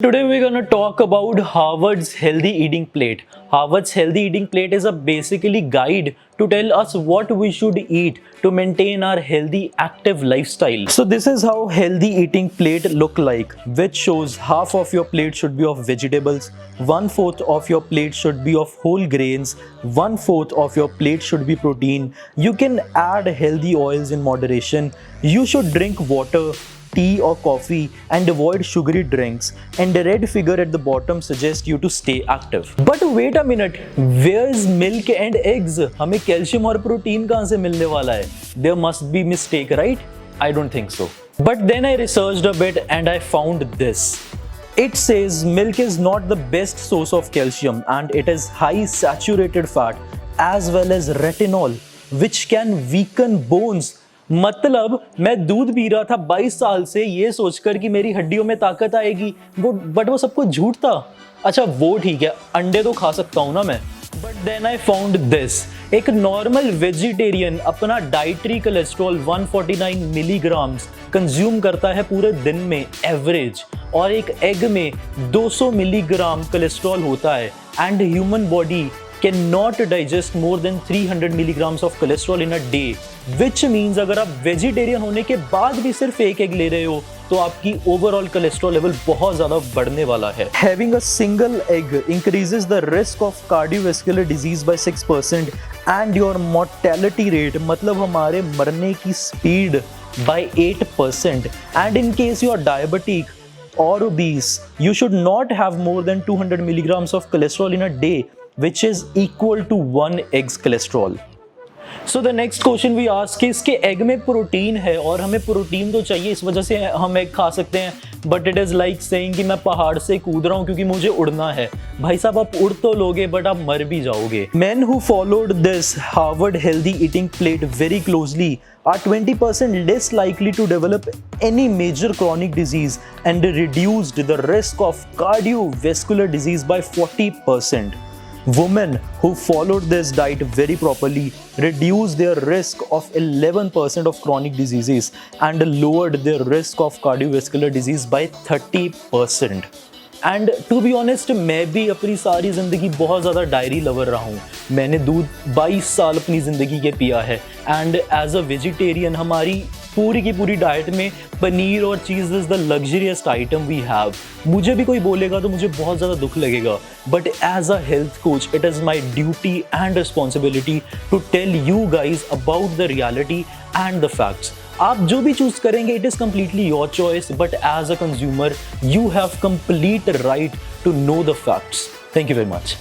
Today we're gonna talk about Harvard's healthy eating plate. Harvard's healthy eating plate is a basically guide to tell us what we should eat to maintain our healthy active lifestyle. So this is how healthy eating plate look like, which shows half of your plate should be of vegetables, 1/4 of your plate should be of whole grains, 1/4 of your plate should be protein. You can add healthy oils in moderation. You should drink water, tea or coffee and avoid sugary drinks, and the red figure at the bottom suggests you to stay active. But wait a minute, where is milk and eggs? हमें calcium और protein कहाँ से मिलने वाला है? There must be mistake, right? I don't think so. But then I researched a bit and I found this. It says milk is not the best source of calcium and it is high saturated fat as well as retinol, which can weaken bones. मतलब मैं दूध P रहा था 22 साल से ये सोचकर कि मेरी हड्डियों में ताकत आएगी, बट वो सब कुछ झूठ था। अच्छा वो ठीक है, अंडे तो खा सकता हूँ ना मैं। But then I found this, एक नॉर्मल वेजिटेरियन अपना डाइटरी कोलेस्ट्रॉल 149 मिलीग्राम्स कंज्यूम करता है पूरे दिन में एवरेज, और एक एग में 200 मिलीग्राम कोलेस्ट्रॉल होता है, and human body cannot digest more than 300 milligrams of cholesterol in a day, which means अगर आप वेजिटेरियन होने के बाद भी सिर्फ एक एग ले रहे हो तो आपकी ओवरऑल कोलेस्ट्रॉल लेवल बहुत ज़्यादा बढ़ने वाला है। Having a single egg increases the risk of cardiovascular disease by 6% and your mortality rate, मतलब हमारे मरने की speed by 8%, and in case you are diabetic or obese, you should not have more than 200 milligrams of cholesterol in a day, which is equal to 1 egg's cholesterol. So the next question we ask is कि egg में protein है और हमें protein तो चाहिए, इस वजह से हम एग खा सकते हैं, but it is like saying कि मैं पहाड़ से कूद रहा हूँ क्योंकि मुझे उड़ना है। भाई साहब आप उड़ तो लोगे बट आप मर भी जाओगे। Men who followed this Harvard healthy eating plate very closely are 20% less likely to develop any major chronic disease and reduced the risk of cardiovascular disease by 40%. Women who followed this diet very properly reduced their risk of 11% of chronic diseases and lowered their risk of cardiovascular disease by 30%. And to be honest, मैं भी अपनी सारी ज़िंदगी बहुत ज़्यादा diary lover रहा हूँ। मैंने दूध 22 साल अपनी ज़िंदगी के पिया है, एंड एज अ वेजिटेरियन हमारी पूरी की पूरी डाइट में पनीर और cheese is the luxuriest item we have. मुझे भी कोई बोलेगा तो मुझे बहुत ज़्यादा दुख लगेगा, but as a health coach it is my duty and responsibility to tell you guys about the reality and the facts. आप जो भी चूज करेंगे it is completely your choice, but as a consumer you have complete right to know the facts. Thank you very much.